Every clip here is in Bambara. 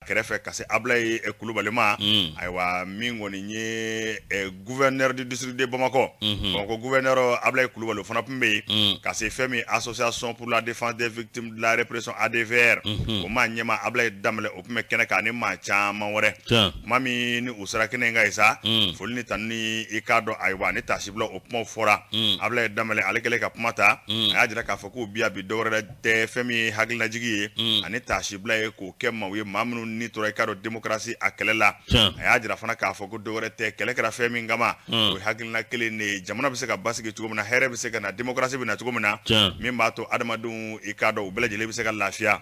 kɛrɛfɛ ka se Ablaye Kulubali ma ayiwa min kɔni ye gouverneur du district de Bamako ko gouverneur Ablaye Kulubali fana tun bɛ yen ka se fɛn min association pour la défense des victimes de la répression ADVR o maa ɲɛma Ablaye Damale o tun bɛ kɛnɛ kan ni maa caman wɛrɛ maa min ni u sera kɛnɛ in kan ye sa foli ni tanu ni i k'a dɔn ayiwa ni tasibila o kumaw fɔra Ablaye Damale ale kɛlen ka kuma ta a y'a jira k'a fɔ k'u bi dɔwɛrɛ tɛ fɛn min ye hakilinajigi ye ani tasibila ye k'o kɛ maaw ye maa minnu ni tora i k'a dɔn démocratie a kɛlɛ la a y'a jira fana k'a fɔ ko dɔwɛrɛ tɛ kɛlɛ kɛra fɛn min kama o ye hakilina kelen de ye jamana bɛ se ka basigi cogo min na hɛrɛ bɛ se ka na démocratie bɛ na cogo min na min b'a to adamadenw i k'a dɔn u bɛɛ lajɛlen bɛ se ka lafiya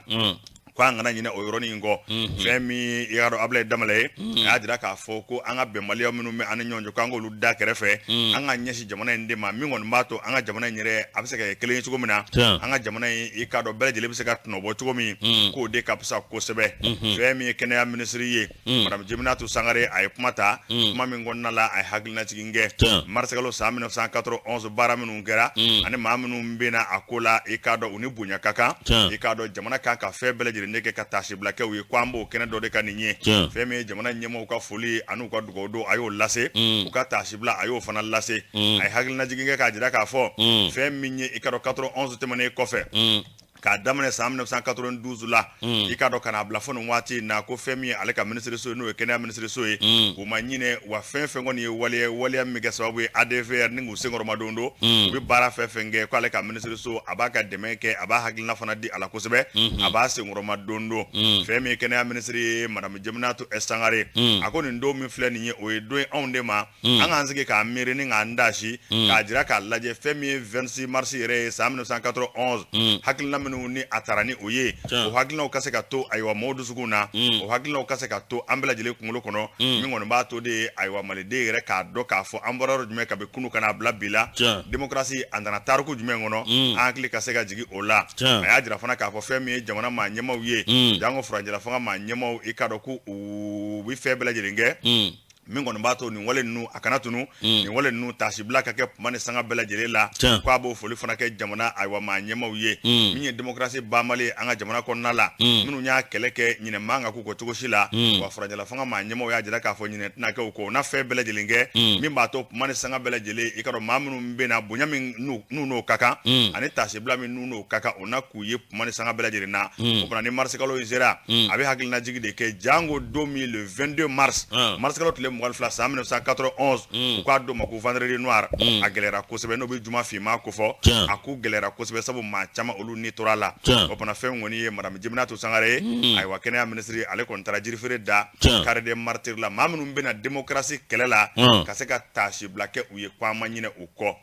ko an kana ɲinɛ o yɔrɔnin in kɔ fɛn min i y'a dɔn Ablaye Damale ye a y'a jira k'a fɔ ko an ka bɛnbaliya minnu bɛ an ni ɲɔgɔn cɛ k'an k'olu da kɛrɛfɛ an ka ɲɛsin jamana in de ma min kɔni b'a to an ka jamana in yɛrɛ a bɛ se ka kɛ kelen ye cogo min na an ka jamana in i k'a dɔn bɛɛ lajɛlen bɛ se ka tɔnɔbɔ cogo min k'o de ka fisa kosɛbɛ fɛn min ye kɛnɛya minisiri ye madame Jeminatu Sangare a ye kuma ta kuma min kɔnɔna la a ye hakilinajigin kɛ mars kalo san 1991 baara minnu kɛra ani maa minnu bɛ na a ko la i k'a dɔn u ni bonya ka kan i k'a dɔn jamana kan ka fɛn bɛɛ lajɛlen ne kɛ ka tasibulakɛw ye ko an b'o kɛnɛ dɔ de ka nin ye fɛn min ye jamana ɲɛmɔgɔw ka foli ani u ka dugawu don a y'o lase u ka tasibula a y'o fana lase a ye hakilinajigin kɛ k'a jira k'a fɔ fɛn min ye i ka dɔn 91 tɛmɛnen kɔfɛ k'a daminɛ san 1992 la i k'a dɔn ka n'a bila fɔ nin waati in na ko fɛn min ye ale ka minisiriso ye n'o ye kɛnɛya minisiriso ye u ma ɲinɛ wa fɛn fɛn kɔni ye waleya min kɛ sababu ye ADVR ni k'u senkɔrɔmadon don u bɛ baara fɛn fɛn kɛ k'ale ka minisiriso a b'a ka dɛmɛ kɛ a b'a hakilina fana di a la kosɛbɛ a b'a senkɔrɔmadon don fɛn min ye kɛnɛya minisiri ye madame Jeminatu Sangare a ko nin don min filɛ nin ye o ye don ye anw de ma an k'an sigi k'a miiri ni k'an dasi k'a jira k'a lajɛ fɛn min ye 26 mars yɛrɛ ye san 1991 hakilina ni a taara ni o ye o hakilinaw ka se ka to ayiwa maaw dusukun na o hakilinaw ka se ka to an bɛɛ lajɛlen kunkolo kɔnɔ min kɔni b'a to de ayiwa maliden yɛrɛ k'a dɔn k'a fɔ an bɔra yɔrɔ jumɛn ka bɛ kunu ka n'a bila bi la démocratie a nana tariku jumɛn kɔnɔ an hakili ka se ka jigin o la a y'a jira fana k'a fɔ fɛn min ye jamana maa ɲɛmaw ye jango furanjɛla fanga maa ɲɛmaw i k'a dɔn ko u bɛ fɛn bɛɛ lajɛlen kɛ min kɔni b'a to nin wale ninnu a kana tunu nin wale ninnu tasibila ka kɛ kuma ni sanga bɛɛ lajɛlen la k'a b'o foli fana kɛ jamana ayiwa maa ɲɛmaw ye min ye démocratie banbali an ka jamana kɔnɔna la minnu y'a kɛlɛ kɛ ɲinɛ man kan k'u kɔ cogo si la wa furanjɛla fanga maa ɲɛmaw y'a jira k'a fɔ ɲinɛ tɛna kɛ u kɔ o na fɛn bɛɛ lajɛlen kɛ min b'a to kuma ni sanga bɛɛ lajɛlen i ka dɔn maa minnu bɛ na bonya min n'u n'o ka kan ani tasibila min n'u ka kan o na k'u ye kuma ni sanga bɛɛ lajɛlen na o fana ni mars kalo in sera a bɛ hakilinajigi de kɛ jango don min le 22 mars mars kalo tile 22 san 1991 u k'a dɔn ma ko vendredi noir a gɛlɛyara kosɛbɛ n'o bɛ juma finma ko fɔ a ko gɛlɛyara kosɛbɛ sabu maa caman olu ni tora la o fana fɛn kɔni ye madame Jeminatu Sangare ye ayiwa kɛnɛya minisiri ale kɔni taara jirifeere da carré des martyrs la maa minnu bɛna démocratie kɛlɛ la ka se ka tasibila kɛ u ye ko an ma ɲinɛ u kɔ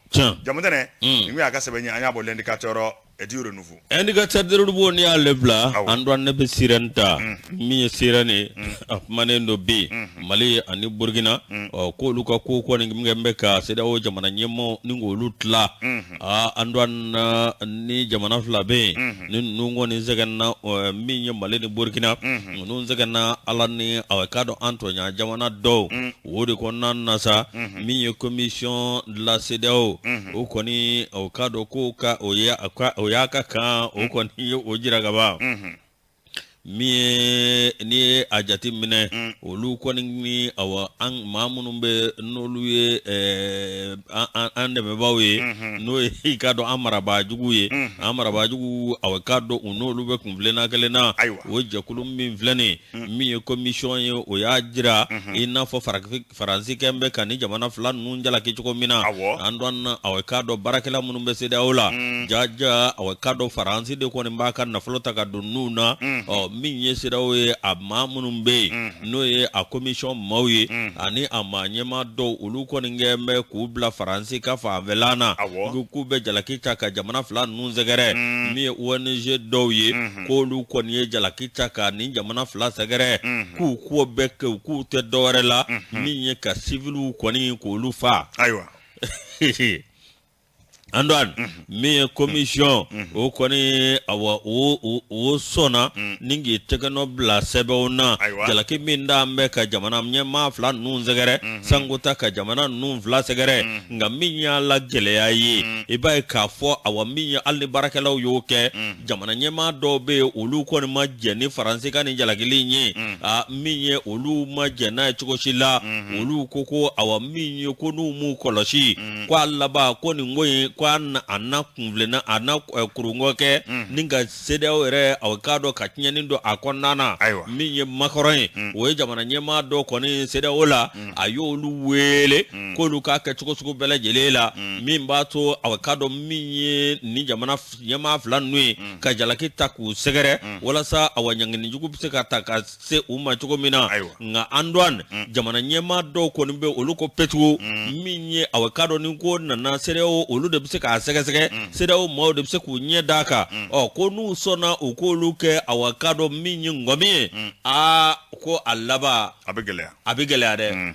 jamutɛnɛ nin y'a ka sɛbɛn ye an y'a bɔ l'indicateur du renouveau indicateur du renouveau ni y'ale bila an dɔn ne bɛ siren ta min ye siren ye a kumanen dɔ bɛ yen Mali ani Burkina k'olu ka ko kɔni min bɛ ka CEDEAO jamana ɲɛmaaw ni k'olu tila an dɔn ni jamana fila bɛ yen ni ninnu kɔni sɛgɛnna min ye Mali ni Burkina ninnu sɛgɛnna Ala ni a ka dɔn an tɔɲa jamana dɔw o de kɔnɔna na sa min ye commission de la CEDEAO o kɔni o ka dɔn ko ka o y'a ka kan o kɔni ye o jira ka ban min ni a jate minɛ olu kɔni ni awa an maa minnu bɛ n'olu ye an dɛmɛbaaw ye n'o ye i ka dɔn an marabaajugu ye an marabaajugu awa ka dɔn u n'olu bɛ kunfilenna kelen na o jɛkulu min filɛnen min ye commission ye o y'a jira i n'a fɔ Faransi kɛn bɛ ka ni jamana fila ninnu jalaki cogo min na an dɔn awa ka dɔn baarakɛla minnu bɛ CEDEAO la jaja awa ka dɔn Faransi de kɔni b'a ka nafolo ta ka don n'u na min ye CEDEAO ye a maa minnu bɛ yen n'o ye a commission maaw ye ani a maa ɲɛmaa dɔw olu kɔni kɛn bɛ k'u bila Faransi ka fanfɛla na k'u bɛ jalaki ta ka jamana fila ninnu sɛgɛrɛ min ye ONG dɔw ye k'olu kɔni ye jalaki ta ka ni jamana fila sɛgɛrɛ k'u ko bɛɛ kɛ k'u tɛ dɔwɛrɛ la min ye ka civiliw kɔni k'olu fa Andoan mi commission o koni awa o sona ningi tekano bla sebona jalaki minda ambe ka jamana nyema fla nun zegere sanguta ka jamana nun fla segere nga minya la gele ayi ibai ka fo awa minya alni barakelaw yoke jamana nyema dobe olu koni ma jeni faransi kan jalaki linyi a minye olu ma jena chikoshila olu koko awa minye konu mu koloshi kwa laba koni ngoyi kwa anna kunvlena anna kurungo ke ninga sedeo ere awkado katinya nindo akonnana minye makaroy we jamana nyema do koni sedeo la ayolu wele ko luka ke chuko bela jelela mimba to awkado minye ni jamana nyema flanwe ka jalaki taku segere wala sa awanyangini jugu biseka taka se uma chuko mina nga andwan jamana nyema do koni be oluko petu minye awkado ninko na sedeo olu de biseka sege sedao mo de se ku nye daka o ko nu sona o ko luke awakado minyi ngomi a ko alaba abigele de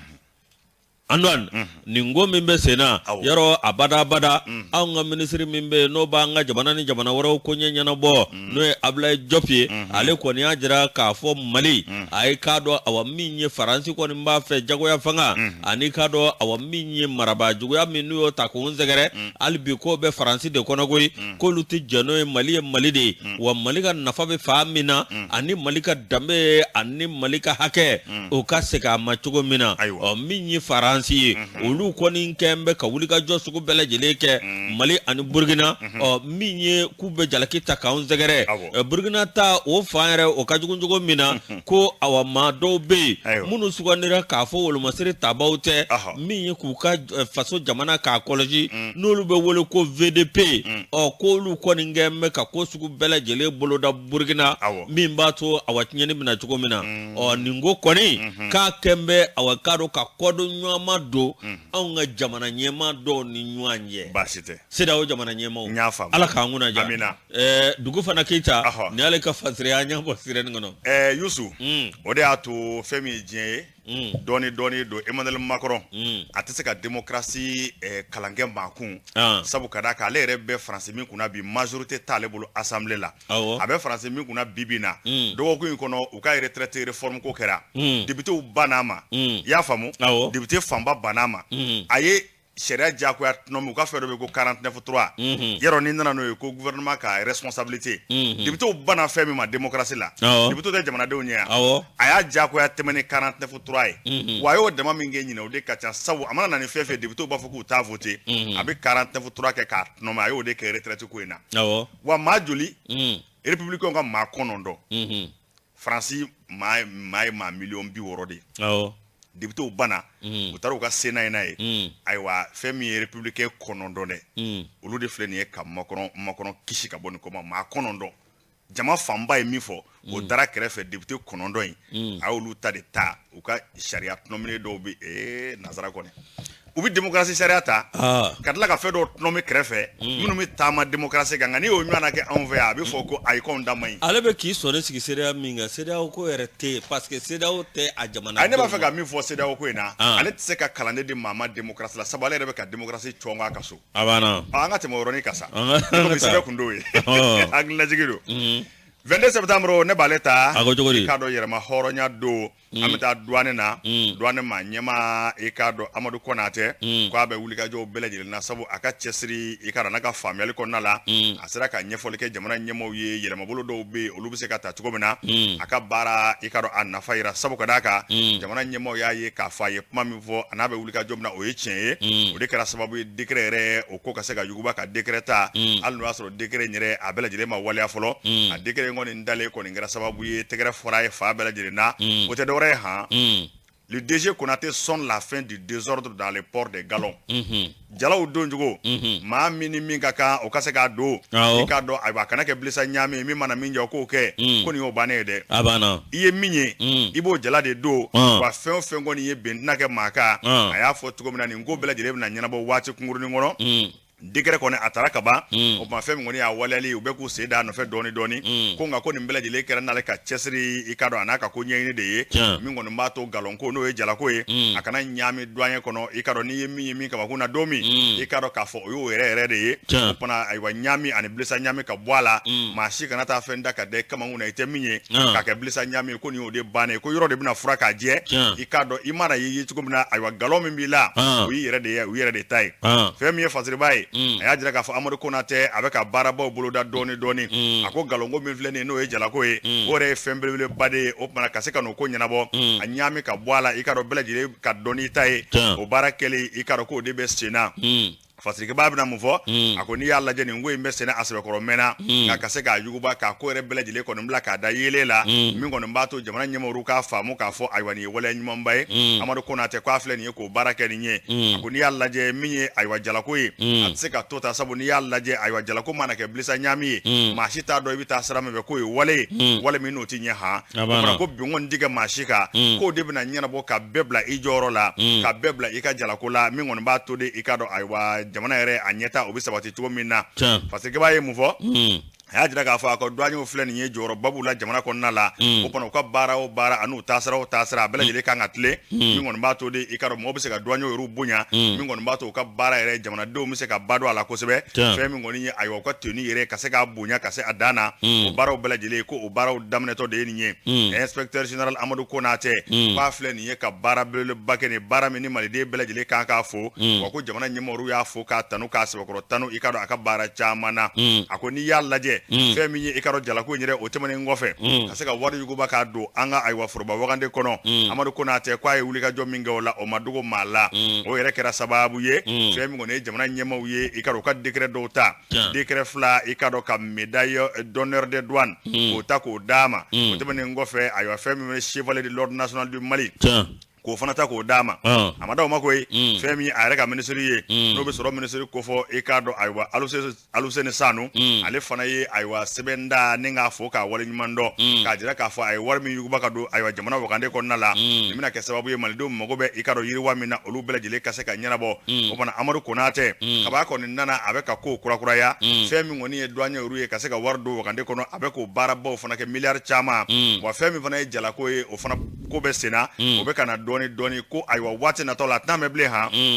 Anwan ningo mimbe sena yaro abada anga ministry mimbe no banga jamana ni jamana waro ko nyanya bo no abla jopi ale ko ni ajira ka fo mali ay kado awa minye faransi ko ni mba fe jago ya fanga ani kado awa minye maraba jugo ya minu yo ta ko nzegere albi ko be faransi de kono goy ko luti jano mali de wa malika nafa be famina ani malika dambe ani malika hake o kaseka machugo mina o minye faransi olu koni kembe ka wulika josugo bele jeleke mali ani burkina minye kube jalaki ta kaun zegere burkina ta o faare o kajugunjugo mina ko awama dobe munu suganira ka fo wolu masiri tabaute minye kuka faso jamana ka ekoloji nolu be wole ko VDP ko lu koni ngemme ka ko sugu bele jele boloda burkina mimba to awatinyeni mina chugo mina ningo koni ka kembe awakado ka kodo nyama do nga jamana nyema do ni nyanje basite sida o jamana nyema ala ka nguna ja amina dugu fana kita ni ale ka fasire anya bo sire ngono yusu ode ato femi je doni do Emmanuel Macron atese ka démocratie kalange makun sabu kada ka ale rebe français min kuna bi majorité tale bolo assemblée la abe français min kuna bibina dogo ko kono u ka retraité réforme ko kera député u banama ya famu député famba banama aye sharia jakoya nomu ka fero be ko 49.3 yero ni nana no ko gouvernement ka responsabilité député u bana femi ma démocratie la député de jamana de onya aya jakoya temene 49.3 wayo dama minge nyina o de kacha sawu amana na ni fefe député ba foku ta voter abi 49.3 ke ka no ma yo de ke retraite ko ina wa majoli républicain ka ma konondo France ma million bi worode député bana utaro ka sena ina ye aywa femi républicain konondone olu de fleni ka makono kishi ka boni koma ma konondo jama famba e mifo o dara krefe député konondo yi ayolu ta de ta u ka sharia nomine do bi nazara kone ubi démocratie sharia ta kadla ka fedo nomi krefe minu mi tama démocratie ganga ni o nyana ke envers bi foko ay kon damay ale be ki sone sigi sharia minga sharia ko rete parce que sharia te a jamana ay ne ba fe ga mi fo sharia ko ina ale tse ka kalande de mama démocratie la sabale rebe ka démocratie chonga kaso abana anga te mo roni kasa ko mi sharia kundo yi agla jigido 22 septembre ne baleta ikado yerema horonya do ameta douane na douane ma nyema ikado Amadou Konate ko abe wulika jo belejil na sabu aka chesri ikara naka family ko nala asira ka nyefol ke jamana nyemo ye yerema bolo do be olubise ka ta tugomina aka bara ikado annafaira sabu kadaka jamana nyemo ya ye ka faye pama mivo anabe wulika jo na oyechen o de kara sababu décret o ko ka se ga yuguba ka décreta alno asro décret nyere abelejil ma wali afolo a décret ngoni ndale ko ngara sababu ye tegere foraye fa belejil na o te do le DG Konaté sonne la fin du désordre dans les ports des galons. Jalaw donjugo ma mini mingaka o kaseka do ikado ayba ke blessa nyame mi mana minja ko ke ko ni obane de abana iye minye ibo jala de do wa fen ngoni ye ben na ke maka aya fo tugo mina ni ngo bela jele na nyana bo wati kunguru ni ngono décret kɔni a taara ka ban o tuma fɛn min kɔni y'a waleyali u bɛ k'u sen da a nɔfɛ dɔɔni dɔɔni ko nka ko nin bɛɛ lajɛlen kɛra n'ale ka cɛsiri i ka dɔn a n'a ka ko ɲɛɲini de ye min kɔni b'a to galon ko n'o ye jalako ye a kana ɲaami douanier kɔnɔ i ka dɔn n'i ye min ye min kamakun na don min i ka dɔn k'a fɔ o y'o yɛrɛ de ye o fana ayiwa ɲaami ani bilisa ɲaami ka bɔ a la maa si kana taa fɛn da ka da kamakun na i tɛ min ye k'a kɛ bilisa ɲaami ko nin y'o de bannen ko yɔrɔ de bɛna fura k'a jɛ i k'a dɔn i mana ye cogo min na ayiwa galon min b'i la o y'i yɛrɛ de ye o yɛrɛ de ta ye fɛn min ye fasiriba ye a y'a jira k'a fɔ Amadu Konate a bɛ ka baarabaw boloda dɔɔni dɔɔni a ko galonko min filɛ nin ye n'o ye jalako ye o yɛrɛ ye fɛn belebeleba de ye o tumana ka se ka n'o ko ɲɛnabɔ a ɲaami ka bɔ a la i ka dɔn bɛɛ lajɛlen ka dɔn n'i ta ye o baara kɛlen i ka dɔn k'o de bɛ sen na fasirikɛba bɛna mun fɔ a ko n'i y'a lajɛ nin ko in bɛ sɛnɛ a sɛbɛkɔrɔ mɛnna nka ka se k'a yuguba k'a ko yɛrɛ bɛɛ lajɛlen kɔni bila k'a da yeelen la min kɔni b'a to jamana ɲɛmɔgɔw k'a faamu k'a fɔ ayiwa nin ye waleya ɲumanba ye Amadu Konate k'a filɛ nin ye k'o baara kɛ nin ye a ko n'i y'a lajɛ min ye ayiwa jalako ye a tɛ se ka to ta sabu n'i y'a lajɛ ayiwa jalako mana kɛ bilisa ɲaami ye maa si t'a dɔn i bɛ taa sira min fɛ k'o ye wale ye wale min n'o tɛ ɲɛ o fana ko bin kɔni tɛ kɛ maa si kan k'o de bɛna ɲɛnabɔ ka bɛɛ bila i jɔyɔrɔ la ka bɛɛ bila i ka jalako la min kɔni b'a to de i ka dɔn ayiwa jamana yɛrɛ a ɲɛ o bɛ sabati cogo min na parce que b'a ye mun fɔ a y'a jira k'a fɔ a ka douanier filɛ nin ye jɔyɔrɔba b'u la jamana kɔnɔna la o fana u ka baara o baara a n'u taasira o taasira a bɛɛ lajɛlen kan ka tilen min kɔni b'a to de i ka dɔn mɔgɔw bɛ se ka douanier yɛrɛ bonya min kɔni b'a to u ka baara yɛrɛ jamanadenw bɛ se ka ba don a la kosɛbɛ fɛn min kɔni ye ayiwa u ka tenue yɛrɛ ka se k'a bonya ka se a dan na o baaraw bɛɛ lajɛlen ko o baaraw daminɛtɔ de ye nin ye inspecteur général Amadu Konate k'a filɛ nin ye ka baara belebeleba kɛ nin baara min ni maliden bɛɛ lajɛlen kan k'a fo wa ko jamana ɲɛmɔgɔw y'a fo k'a tanu k'a sɛbɛkɔrɔ tanu i ka dɔn a ka baara caman na a ko n'i y'a lajɛ fɛn min ye i ka dɔn jalako in yɛrɛ o tɛmɛnen kɔfɛ ka se ka wari yuguba k'a don an ka ayiwa foroba wagande kɔnɔ Amadu Konate k'a ye wulikajɔ min kɛ o la o ma dogo maa la o yɛrɛ kɛra sababu ye fɛn min kɔni ye jamana ɲɛmɔgɔw ye i ka dɔn u ka décret dɔw ta décret fila i ka dɔn ka médaille d'honneur des douanes k'o ta k'o d'a ma o tɛmɛnen kɔfɛ ayiwa fɛn min ye chevalier de l'ordre national du Mali k'o fana ta k'o d'a ma a ma d'aw ma koyi fɛn min a yɛrɛ ka ministre ye n'o bɛ sɔrɔ ministre ko fɔ i k'a dɔn ayiwa Aluseni Sanu ale fana ye ayiwa sɛbɛn da ni k'a fɔ k'a waleɲuman dɔn k'a jira k'a fɔ a ye wari min yuguba ka don ayiwa jamana wakande kɔnɔna la nin bɛna kɛ sababu ye malidenw mago bɛ i ka dɔn yiriwa min na olu bɛɛ lajɛlen ka se ka ɲɛnabɔ o fana Amadu Konate kab'a kɔni nana a bɛ ka kow kurakuraya fɛn min kɔni ye douanier ye ka se ka wari don wakande kɔnɔ a bɛ k'o baarabaw fana kɛ miliyari caman wa fɛn min fana ye jalako ye o fana ko bɛ sen na o bɛ ka na dɔɔni ko ayiwa waati natɔ la n'a mɛn bilen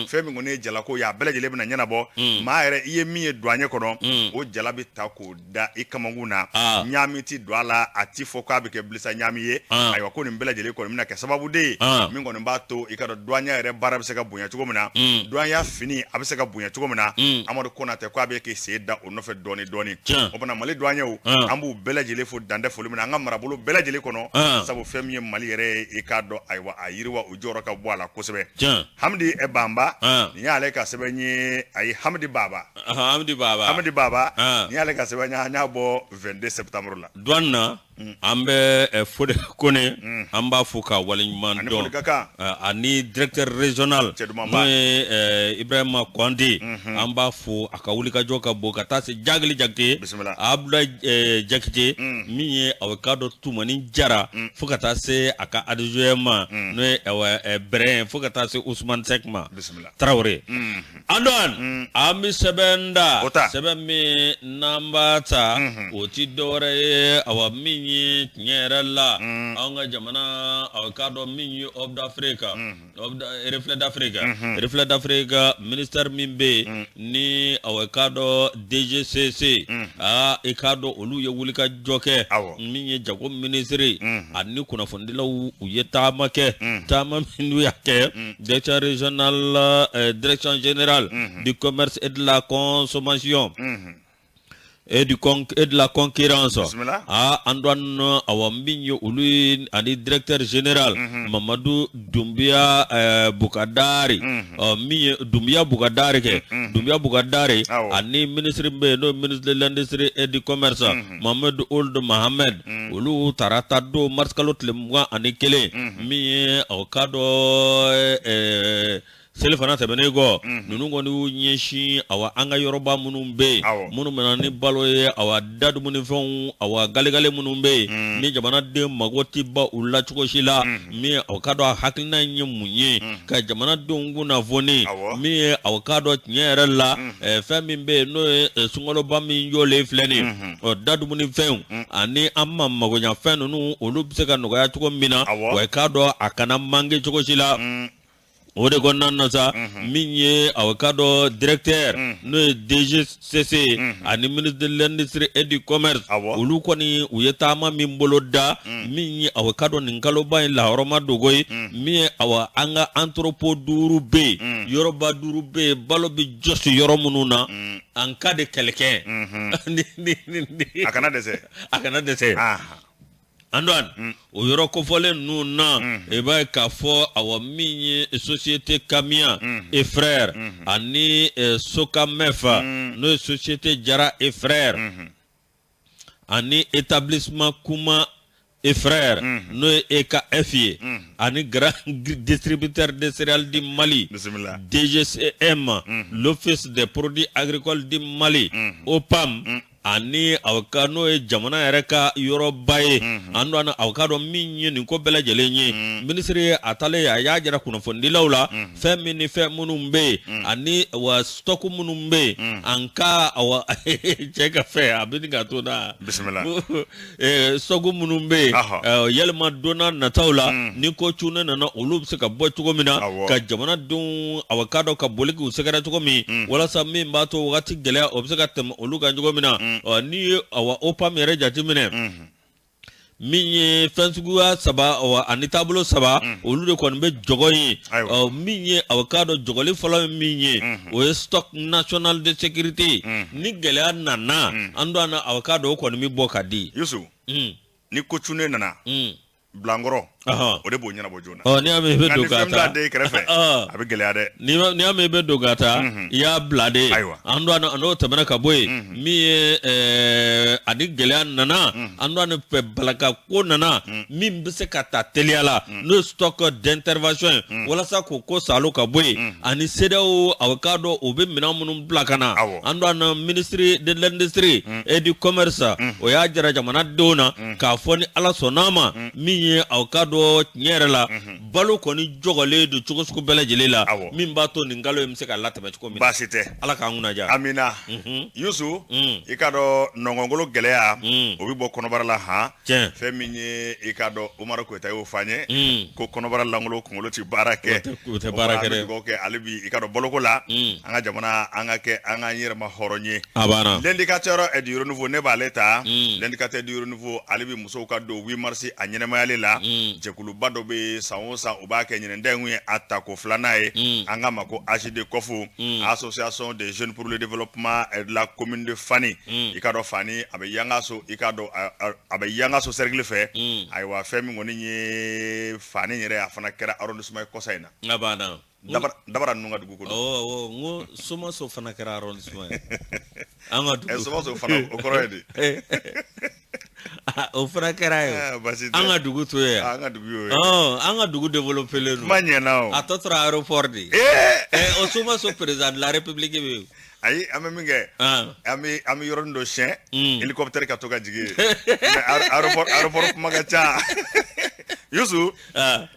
fɛn min kɔni ye jalako ye a bɛɛ lajɛlen bɛna ɲɛnabɔ maa yɛrɛ i ye min ye douanier kɔnɔ o jala bɛ ta k'o da i kamakun na ɲaami ti don a la a ti fɔ k'a bɛ kɛ bilisa ɲaami ye ayiwa ko nin bɛɛ lajɛlen kɔni bɛna kɛ sababu de ye min kɔni b'a to i ka dɔn douanier yɛrɛ baara bɛ se ka bonya cogo min na douanier fini a bɛ se ka bonya cogo min na Amadu Konate k'a bɛ k'i sen da o nɔfɛ dɔɔni o fana Mali douanier an b'u bɛɛ lajɛlen fo dantɛ foli min na an ka marabolo bɛɛ lajɛlen kɔnɔ sabu fɛn min ye Mali yɛrɛ ye i k'a dɔn ayiwa a yiriwa o jɔyɔrɔ ka bɔ a la kosɛbɛ Hamdi Bamba nin y'ale ka sɛbɛn ye ayi Hamdi Baba nin y'ale ka sɛbɛn ye an y'a bɔ 22 septembre la douane na an bɛ Fode Kone an b'a fɔ ka waleɲuman dɔn ani directeur régional n'o ye Ibrahima Konde an b'a fɔ a ka wulikajɔ ka bon ka taa se Jagili Jakite Abdoulaye Jakite min ye aw ka dɔn Tumani Jara fo ka taa se a ka adjoint ma n'o ye Brɛn fo ka taa se Ousmane Seck ma Traoré an dɔn an bɛ sɛbɛn da sɛbɛn min n'an b'a ta o ti dɔwɛrɛ ye awa min ye tiɲɛ yɛrɛ la an ka jamana aw ka dɔn min ye Reflet d'Afrique ministère min bɛ yen ni aw ka dɔn DGCC i ka dɔn olu ye wulikajɔ kɛ min ye jago ministre ani kunnafonidilaw u ye taama kɛ taama minnu y'a kɛ direction régionale direction générale du commerce et de la consommation et de la concurrence an douane awa min ye olu ani directeur général Mamadou Doumbia Bukadari min ye Doumbia Bukadari kɛ Doumbia Bukadari ani ministre bɛ n'o ministre de l'industrie et du commerce Mohamed Ould Mohamed olu taara ta don mars kalo tile 21 min ye aw ka dɔn seli fana tɛmɛnen kɔ ninnu kɔni y'u ɲɛsin awa an ka yɔrɔba minnu bɛ yen minnu bɛna ni balo ye awa da dumunifɛnw awa galegale minnu bɛ yen ni jamanaden mago tɛ ban u la cogo si la min aw ka dɔn a hakilina ye mun ye ka jamanadenw kunnafoni min ye aw ka dɔn tiɲɛ yɛrɛ la fɛn min bɛ yen n'o ye sunkaloba min jɔlen filɛ nin ye da dumunifɛnw ani an ma magoɲafɛn ninnu olu bɛ se ka nɔgɔya cogo min na wa i k'a dɔn a kana manke cogo si la o de kɔnɔna na sa min ye aw ka dɔn directeur n'o ye DGCC ani ministre de l'industrie et du commerce olu kɔni u ye taama min bolo da min ye aw ka dɔn nin kaloba in lahɔrɔma dogo ye min ye aw an ka entrepôt 5 bɛ yen yɔrɔba 5 bɛ yen balo bɛ jɔsi yɔrɔ minnu na en cas de quelqu'un a kana dɛsɛ Andoan o yɔrɔ kofɔlen ninnu na i b'a ye k'a fɔ awa min ye société Kamia et frères ani Sokamef n'o ye société Jara et frères ani établissement Kuma et frères n'o ye EKF ye ani grand distributeur de céréales du Mali DGCM l'office des produits agricoles du Mali OPAM ani aw ka n'o ye jamana yɛrɛ ka yɔrɔba ye an don aw ka dɔn min ye nin ko bɛɛ lajɛlen ye minisiri ye a taalen a y'a jira kunnafonidilaw la fɛn min ni fɛn minnu bɛ yen ani wa stock minnu bɛ yen an ka awa cɛ ka fɛn a bɛ ni ka to na stock minnu bɛ yen yalima donna nataw la ni ko cunne nana olu bɛ se ka bɔ cogo min na ka jamanadenw aw ka dɔn ka boli k'u sɛgɛrɛ cogo min walasa min b'a to wagati gɛlɛya o bɛ se ka tɛmɛ olu kan cogo min na ni ye awa OPAM yɛrɛ jateminɛ min ye fɛn suguya 3 ani taabolo 3 olu de kɔni bɛ jɔgɔ ye min ye aw ka dɔn jɔgɔli fɔlɔ ye min ye o ye stock national de sécurité ni gɛlɛya nana an don aw ka dɔn o kɔni bɛ bɔ ka di Yusu ni ko cunne nana Blankɔrɔ o de b'o ɲɛnabɔ joona n'i y'a mɛn i bɛ don ka taa den kɛrɛfɛ a bɛ gɛlɛya dɛ n'i y'a mɛn i bɛ don ka taa i y'a bila de an don n'o tɛmɛna ka bɔ yen min ye ani gɛlɛya nana an don fɛ balaka ko nana min bɛ se ka taa teliya la n'o ye stock d'intervention ye walasa k'o ko salo ka bɔ yen ani CEDEAO aw ka dɔn o bɛ minɛn minnu bila ka na an don ministre de l'industrie et du commerce o y'a jira jamanadenw na k'a fɔ ni Ala sɔnn'a ma min ye aw ka dɔn tiɲɛ yɛrɛ la balo kɔni jɔgɔlen don cogo sugu bɛɛ lajɛlen la min b'a to nin kalo in bɛ se ka latɛmɛ cogo min baasi tɛ Ala k'an kunna diya amina Yusu i ka dɔn nɔngɔnkolo gɛlɛya o bɛ bɔ kɔnɔbara la fɛn min ye i ka dɔn Umaru Koyita y'o fɔ an ye ko kɔnɔbara lankolon kunkolo tɛ baara kɛ o tɛ baara kɛ dɛ dugawu kɛ ale bi i ka dɔn boloko la an ka jamana an ka kɛ an ka yɛrɛ ma hɔrɔn ye a banna l'indicateur du renouveau ne b'ale ta l'indicateur du renouveau ale bi musow ka don 8 mars a ɲɛnɛmayali la jɛkuluba dɔ bɛ san o san u b'a kɛ ɲinɛnda in ye a tako 2nan ye an ka ma ko AJD COFU association des jeunes pour le développement de la commune de Fani i ka dɔn Fani a bɛ Yangaso i ka dɔn a bɛ Yangaso cercle fɛ ayiwa fɛn min kɔni ye Fani yɛrɛ a fana kɛra arrondissement ye kɔsa in na a banna dabara ninnu ka dugu kɔnɔ n ko Somaso fana kɛra arrondissement ye an ka dugu Somaso fana o kɔrɔ ye de o fana kɛra ye an ka dugu to ye an ka dugu y'o ye an ka dugu développé len don kuma ɲɛna o a tɔ tora aéroport de o Somaso président de la république bɛ yen ayi an bɛ min kɛ an bɛ yɔrɔnin dɔ siyɛn hélicoptère ka to ka jigin mais aéroport kuma ka ca Yusu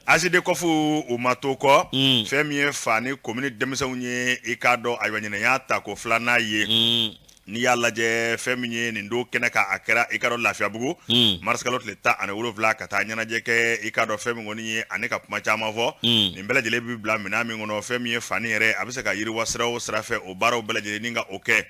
AJD COFU o ma to kɔ fɛn min ye Fani commune denmisɛnw ye i k'a dɔn ayiwa ɲinɛ y'a ta ko 2nan ye n'i y'a lajɛ fɛn min ye nin don kɛnɛ kan a kɛra i ka dɔn Lafiyabugu mars kalo tile 17 ka taa ɲɛnajɛ kɛ i ka dɔn fɛn min kɔni ye ani ka kuma caman fɔ nin bɛɛ lajɛlen bɛ bila minɛn min kɔnɔ fɛn min ye Fani yɛrɛ a bɛ se ka yiriwa sira o sira fɛ o baaraw bɛɛ lajɛlen ni ka o kɛ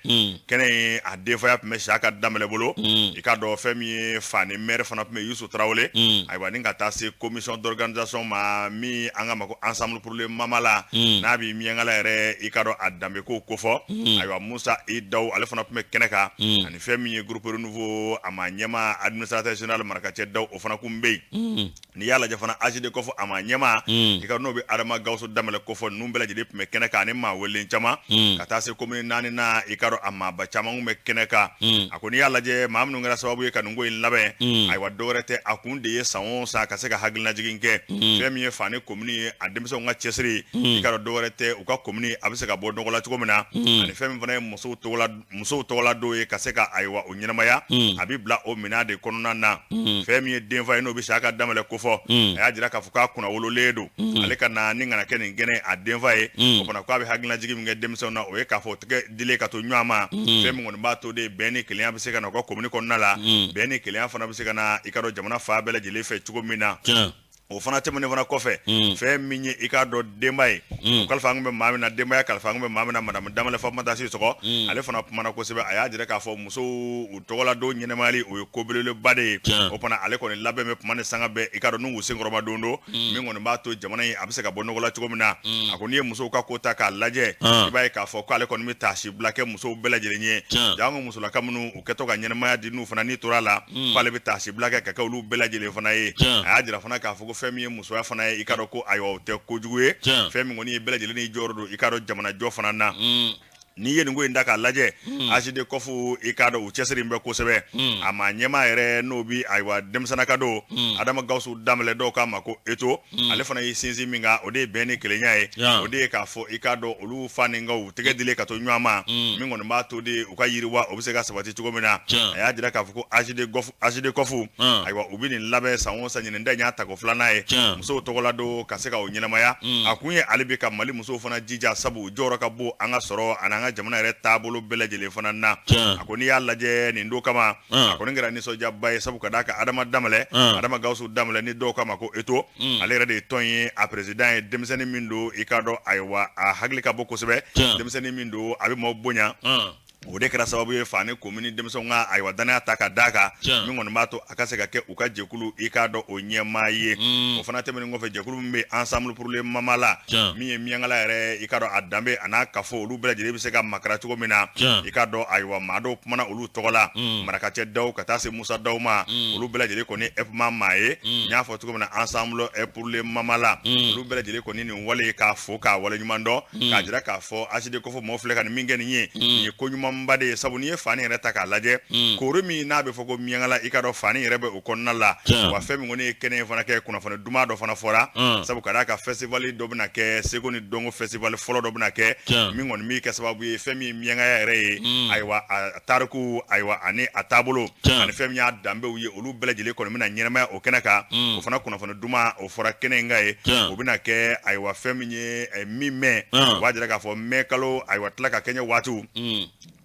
kɛnɛ in a denfaya tun bɛ Siyaka Danbɛlɛ bolo i ka dɔn fɛn min ye Fani maire fana tun bɛ Yusu Tarawele ayiwa ni ka taa se commission d'organisation ma min an ka ma ko ensemble pour le Mamala n'a bɛ Miɲankala yɛrɛ i ka dɔn a danbe ko fɔ ayiwa Musa Idawu ale fana tun bɛ kɛnɛ kan ani fɛn min ye groupe renouveau a ma ɲɛma administrateur général Marakacɛ Daw o fana kun bɛ yen n'i y'a lajɛ fana AGD kɔfɛ a ma ɲɛma i ka n'o bɛ Adama Gawusu Danbɛlɛ kɔfɛ ninnu bɛɛ lajɛlen tun bɛ kɛnɛ kan ani maa wele caman ka taa se commune 4 na i ka dɔn a maaba caman kun bɛ kɛnɛ kan a ko n'i y'a lajɛ maa minnu kɛra sababu ye ka nin ko in labɛn ayiwa dɔwɛrɛ tɛ a kun de ye san o san ka se ka hakilinajigin kɛ fɛn min ye Fani commune ye a denmisɛnw ka cɛsiri i ka dɔn dɔwɛrɛ tɛ u ka commune a bɛ se ka bɔ nɔgɔ la cogo min na ani fɛn min fana ye musow tɔgɔla dɔw ye ka se ka ayiwa o ɲɛnamaya a bɛ bila o minɛn de kɔnɔna na fɛn min ye denfa ye n'o bɛ Saka Danbɛlɛ kofɔ a y'a jira k'a fɔ k'a kunna wololen don ale ka na ni kana kɛ nin gɛnɛ a denfa ye o fana k'a bɛ hakilinajigin min kɛ denmisɛnw na o ye k'a fɔ tigɛ dilen ka to ɲɔgɔn ma fɛn min kɔni b'a to de bɛn ni kelenya bɛ se ka na u ka commune kɔnɔna la bɛn ni kelenya fana bɛ se ka na i ka dɔn jamana fa bɛɛ lajɛlen fɛ cogo min na o fana tɛmɛnen fana kɔfɛ fɛn min ye i k'a dɔn denba ye o kalifa an kun bɛ maa min na denbaya kalifa an kun bɛ maa min na Madame Danbɛlɛ Fatumata Sisɔkɔ ale fana kumana kosɛbɛ a y'a jira k'a fɔ musow u tɔgɔladon ɲɛnɛmayali o ye ko belebeleba de ye o fana ale kɔni labɛn bɛ kuma ni sanga bɛɛ i k'a dɔn n'u senkɔrɔba don min kɔni b'a to jamana in a bɛ se ka bɔ nɔgɔ la cogo min na a ko n'i ye musow ka ko ta k'a lajɛ i b'a ye k'a fɔ k'ale kɔni bɛ taasi bila kɛ musow bɛɛ lajɛlen ye jaa an ka musolaka minnu u kɛtɔ ka ɲɛnɛmaya di n'u fana n'i tora a la k'ale bɛ taasi bila kɛ ka kɛ olu bɛɛ lajɛlen fana ye a y'a jira fana k'a fɔ ko fɛn min ye musoya fana i ka dɔn ko ayiwa o tɛ kojugu ye fɛn min kɔni ye bɛɛ lajɛlen n'i jɔyɔrɔ don i ka dɔn jamana jɔ fana na n'i ye nin ko in da k'a lajɛ AGD kɔfu i k'a dɔn u cɛsiri bɛ kosɛbɛ a ma ɲɛma yɛrɛ n'o bi ayiwa denmisɛnnin ka don Adama Gawusu Danbɛlɛ dɔw k'a ma ko Eto ale fana ye sinsin min kan o de ye bɛn ni kelenya ye o de ye k'a fɔ i k'a dɔn olu fa ni u tɛgɛ dilen ka to ɲɔgɔn ma min kɔni b'a to de u ka yiriwa o bɛ se ka sabati cogo min na a y'a jira k'a fɔ ko AGD kɔfu ayiwa u bɛ nin labɛn san o san ɲinin da in y'a tako filanan ye musow tɔgɔla don ka se ka o ɲɛnamaya a kun ye ale bɛ ka Mali musow fana jija sabu jɔyɔrɔ ka bon an ka sɔrɔ ani an ka jamana yɛrɛ taabolo bɛɛ lajɛlen fana na a ko n'i y'a lajɛ nin don kama a kɔni kɛra nisɔndiyaba ye sabu ka d'a kan Adama Gawusu Danbɛlɛ ni dɔw kama ko Eto ale yɛrɛ de ye tɔn ye a président ye denmisɛnnin min don i k'a dɔn ayiwa a hakili ka bɔ kosɛbɛ denmisɛnnin min don a bɛ maaw bonya o de kɛra sababu ye Fani commune denmisɛnw ka ayiwa danaya ta ka d'a kan min kɔni b'a to a ka se ka kɛ u ka jɛkulu i k'a dɔn o ɲɛmaa ye o fana tɛmɛnen kɔfɛ jɛkulu min bɛ ensemble pour le mamala min ye miyankala yɛrɛ i k'a dɔn a danbe a n'a kafo olu bɛɛ lajɛlen bɛ se ka makara cogo min na i k'a dɔn ayiwa maa dɔw kumana olu tɔgɔ la Marakacɛ Daw ka taa se Musa Daw ma olu bɛɛ lajɛlen kɔni FMA maa ye n y'a fɔ cogo min na ensemble pour le mamala olu bɛɛ lajɛlen kɔni nin wale k'a fo k'a wale ɲuman dɔn k'a jira k'a fɔ AGD kɔfɛ maaw filɛ ka nin min kɛ nin ye nin ye ko ɲuman ba de ye sabu n'i ye Fani yɛrɛ ta k'a lajɛ koori min n'a bɛ fɔ ko miyankala i ka dɔn Fani yɛrɛ bɛ o kɔnɔna la wa fɛn min kɔni ye kɛnɛ in fana kɛ kunnafoni duman dɔ fana fɔra sabu ka d'a kan festival dɔ bɛna kɛ Seko ni Dɔnko festival fɔlɔ dɔ bɛna kɛ min kɔni bɛ kɛ sababu ye fɛn min ye miyankaya yɛrɛ ye ayiwa a tariku ayiwa ani a taabolo ani fɛn min y'a danbew ye olu bɛɛ lajɛlen kɔni bɛna ɲɛnamaya o kɛnɛ kan o fana kunnafoni duman o fɔra kɛnɛ in kan ye o bɛna kɛ ayiwa fɛn min ye min mɛn o b'a jira k'a fɔ mɛn kalo ayiwa tila ka kɛɲɛ waatiw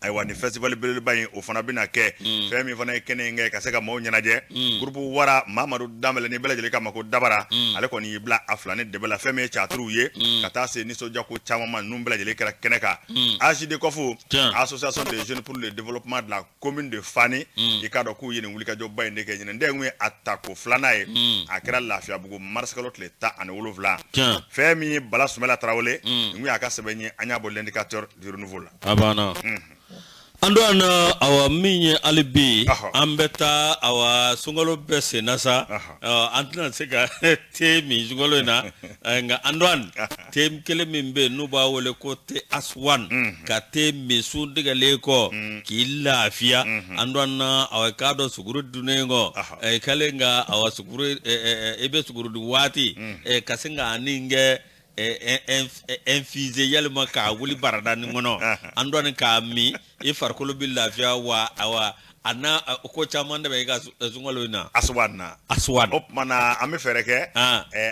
ayiwa ni festival belebeleba in o fana bɛna kɛ fɛn min fana ye kɛnɛ in kɛ ka se ka maaw ɲɛnajɛ groupe Wara Mamadu Danbɛlɛ ni bɛɛ lajɛlen k'a ma ko Dabara ale kɔni y'i bila a fila ni dɛbɛ la fɛn min ye caatiriw ye ka taa se nisɔndiyako caman ma ninnu bɛɛ lajɛlen kɛra kɛnɛ kan AGD kɔfu association des jeunes pour le développement de la commune de Fani i k'a dɔn k'u ye nin wulikajɔba in de kɛ ɲinan den kun ye a tako filanan ye a kɛra Lafiyabugu mars kalo tile 17 fɛn min ye Bala Sumala Tarawele nin kun y'a ka sɛbɛn ye an y'a bɔ l'indicateur du renouveau la a banna ando ana awa minye alibi ambeta awa sungalo bese nasa antna seka temi sungalo na nga andwan tem kele mimbe nuba wole ko te aswan ka temi sundiga leko kila afia andwan awa kado suguru dunengo kale nga awa suguru ebe suguru duwati kasenga aninge enfize yalma ka wuli barada ni ngono andone ka mi e farkolo bi lafia wa awa ana ko chaman de be ga zungolo na aswan op mana ame fereke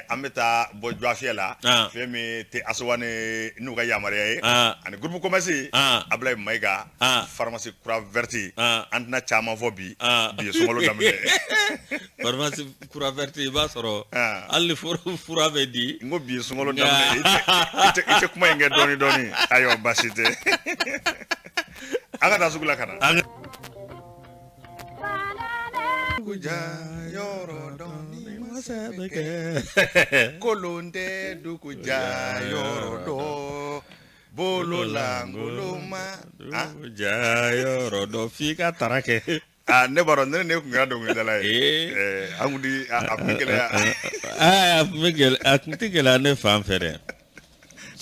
ame ta bo jwafia la fe mi te aswane nu ga yamare ani groupe commerce ablay maiga pharmacie Croix Verte antna chama fobi bi zungolo damde pharmacie Croix Verte ba soro alli fura be di ngo bi zungolo damde ite kuma nge doni ayo basite aga da sugula kana kuja yoro doni masabeke kolonde du kuja yoro do bolo la ngoloma jayo rodo fika tarake ne baro ne kun ga don da la amudi Miguel akuntigela ne fan fere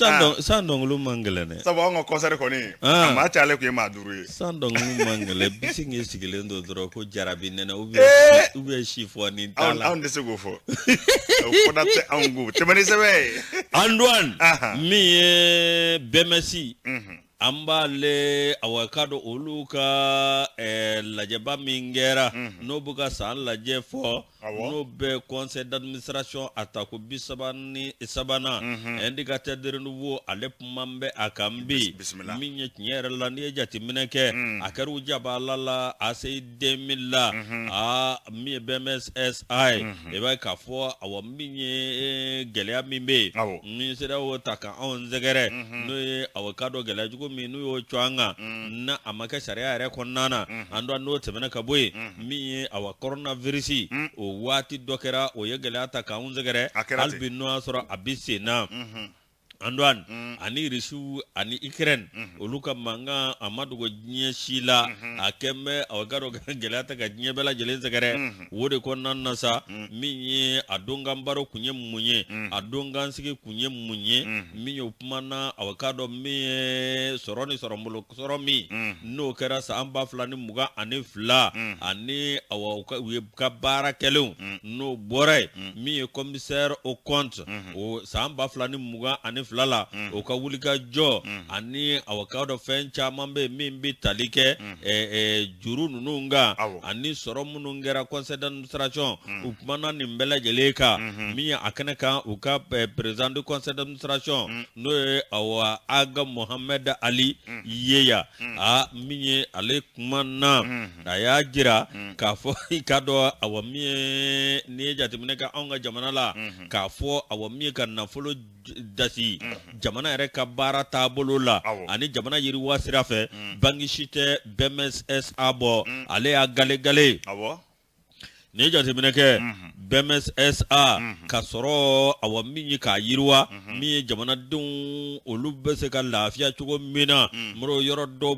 sandong lu mangele ne sabo ngo concert ko ni ma chale ko ma duru sandong lu mangele bisingi sigile ndo dro ko jarabi ne na ube chifo ni tala on de se go fo ko date angu te mani sebe Antoine mi bemesi ambale awakado oluka lajeba mingera no buga san laje fo no be conseil d'administration atako bisabani sabana indicateur de nouveau alep mambe akambi minye tinyere la ni jati mineke akaru jabala la asay 2000 la mi BMSSI e ba ka fo awo minye gelea mimbe mi sera wo taka on zegere no awakado gelea jugo minu yo chwanga na amaka sharia re konnana ando no temena kaboy mi awa coronavirus o wati dokera o yegala ta ka unzegere albino asura abisi na Andoan ani risu ani ikren oluka manga amadugo nye shila akeme awagaro gelata ga nye bela jelenze gare wode konnan nasa minye adonga mbaro kunye munye adonga nsike kunye munye minye upmana awakado mi soroni sorombulo soromi no kera sa amba flani muga ani fla ani awaka bara kelu no bore mi commissaire au compte o sa amba flani muga ani flala oka wulika jo ani awakado fencha mambe mimbi talike juru nununga ani soromu nungera conseil d'administration upmana nimbele jeleka miya akaneka uka président du conseil d'administration no awa aga Mohamed Ali yeya a miye ale kumana aya jira kafo ikado awamiye ni jatimineka anga jamana la kafo awamiye kana follow dasi jamana yɛrɛ ka baara taabolo la ani jamana yiriwa sira fɛ bangishite BMSSA bɔ ale y'a gale ni jateminɛ kɛ BMSSA ka sɔrɔ awa min ye k'a yiriwa min ye jamanadenw olu bɛ se ka lafiya cogo min na mɔrɔ yɔrɔ dɔ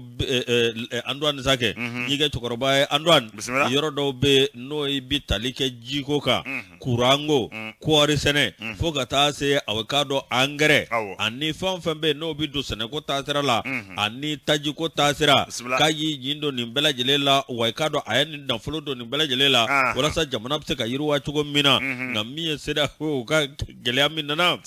Antoine Sake n'i kɛ cɛkɔrɔba ye Antoine yɔrɔ dɔw bɛ n'o ye bi tali kɛ jiko kan kuranko kɔɔri sɛnɛ fo ka taa se aw k'a dɔn angɛrɛ ani fɛn fɛn bɛ n'o bɛ don sɛnɛko taasira la ani tajiko taasira k'a y'i ɲin don nin bɛɛ lajɛlen la wa i k'a dɔn a ye nin nafolo don nin bɛɛ lajɛlen la walasa jamana bɛ se ka yiriwa cogo min na nka min ye CEDEAO ka gɛlɛya min nana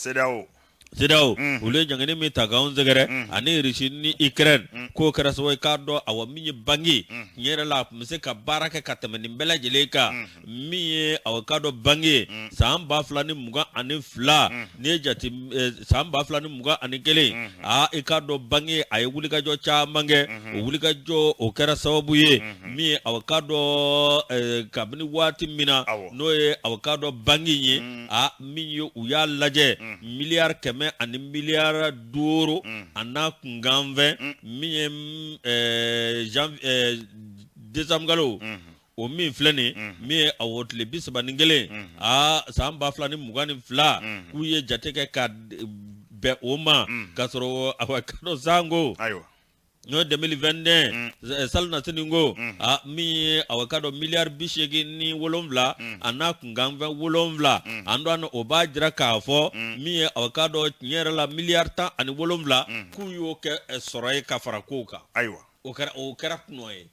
CEDEAO olu ye jangeni min ta k'anw sɛgɛrɛ ani Russie ni Ukraine k'o kɛra sababu ye k'a dɔn awa min ye bange tiɲɛ yɛrɛ la a tun bɛ se ka baara kɛ ka tɛmɛ nin bɛɛ lajɛlen kan min ye awa k'a dɔn bange san 2022 n'i ye jate san 2021 i k'a dɔn bange a ye wulikajɔ caman kɛ o wulikajɔ o kɛra sababu ye min ye awa k'a dɔn kabini waati min na n'o ye awa k'a dɔn bange ye min ye u y'a lajɛ miliyari 100 ani miliyari 5 ana kunganfɛ min ye décembre kalo o min filɛ nin min ye awɔ tile 31 san 2022 k'u ye jate kɛ ka bɛn o ma k'a sɔrɔ awa kado sango no 2021 salna seningo min ye awa kado miliyari 87 ana kunganfɛ 7 ando an o b'a jira k'a fɔ min ye awa kado tiɲɛ yɛrɛ la miliyari 17 k'u y'o kɛ sɔrɔ ye ka fara kow kan o kɛra kunɔ ye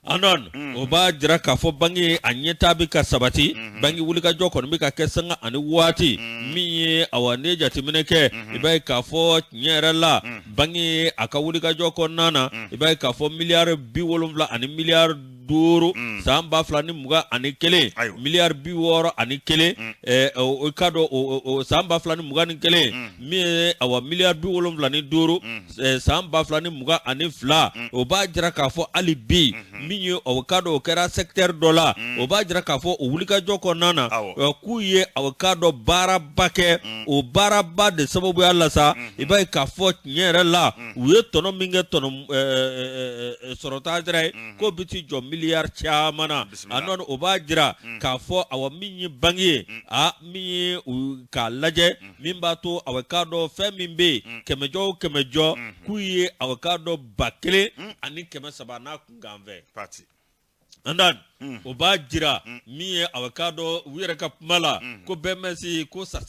Andon o b'a jira k'a fɔ bange a ɲɛtaa bɛ ka sabati bange wulikajɔ kɔni bɛ ka kɛ sanga ani waati min ye awa ne jateminɛ kɛ i b'a ye k'a fɔ tiɲɛ yɛrɛ la bange a ka wulikajɔ kɔnɔna na i b'a ye k'a fɔ miliyari 70 ani miliyari 5 san 2021 miliyari 61 o ka dɔn o san 2021 min ye awa miliyari 75 san 2022 o b'a jira k'a fɔ hali bi min ye o ka dɔn o kɛra secteur dɔ la o b'a jira k'a fɔ o wulikajɔ kɔnɔna na k'u ye o ka dɔn baaraba kɛ o baaraba de sababuya la sa i b'a ye k'a fɔ tiɲɛ yɛrɛ la u ye tɔnɔ min kɛ tɔnɔ sɔrɔta sira ye k'o bɛ t'i jɔ miliyar chamana anon oba jira ka fo awa minyi bangi a mi ka laje mimbato awakado femimbe kemejo kuye awakado bakle ani keme sabana kungamve parti andan oba jira mi avocado wira ka mala ko bemesi ko ça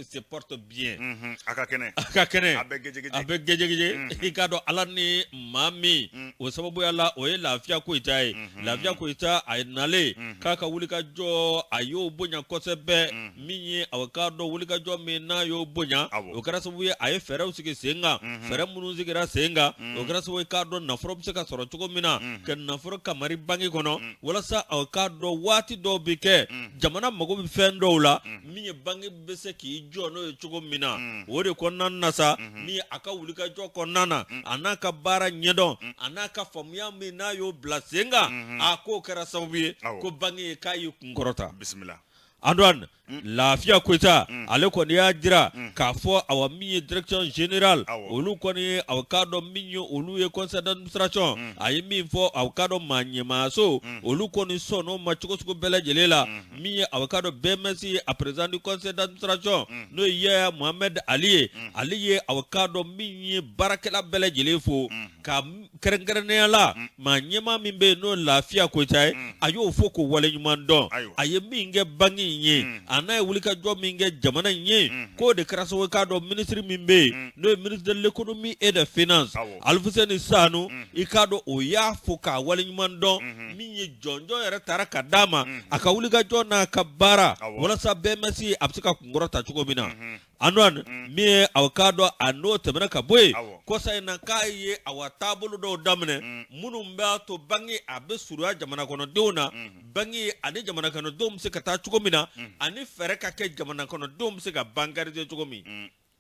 se porte bien akakene abe gejegeje ikado alani mami o sababu yalla o ye lafia ko itai lafia ko ita ay nale kaka wulika jo ayo bonya kosebe mi avocado wulika jo mi na yo bonya o kara sababu ye ay fere usike senga fere munu zikira senga o kara sababu kado na foro bisaka soro chuko mina ken na foro kamari bangi kono wala sa awkado wati do bike jamana mago bi fendo la mi bangi bese ki jono chugo mina wori ko nasa mi aka wulika jo ko nana anaka bara nyedo anaka famya mi na yo blasenga ako kara sawi ko bangi kayi ngorota bismillah andwan lafia kweta ale ko ya jira ka fo awa mi direction general olu ko ni awkado minyo olu e conseil d'administration ayi mi fo awkado manyema so olu ko ni sono machuko suko bela jelela mi awkado bemesi a président du conseil d'administration no ye Mohamed Ali awkado mi barakela bela jelefo ka kerengerene la manyema mimbe no lafia kweta ayo fo ko wale nyumando ayi mi nge bangi nye ana wulika job minge jamana nye ko de kraso ka do ministry mimbe no ministre de l'économie et des finances alfuseni sanu ikado o ya foka walinyman don minye jonjo yere taraka dama aka wulika jona kabara wala sa bemesi absika kungorota chuko mina anwan mi awkado ano temena kaboy ko say na kaye awatabulu do damne munumba to bangi abe surya jamana kono deuna bangi ade jamana kono dom se kata chuko mina ani fere ka ke jamana kono dom se ga bangari de chuko mi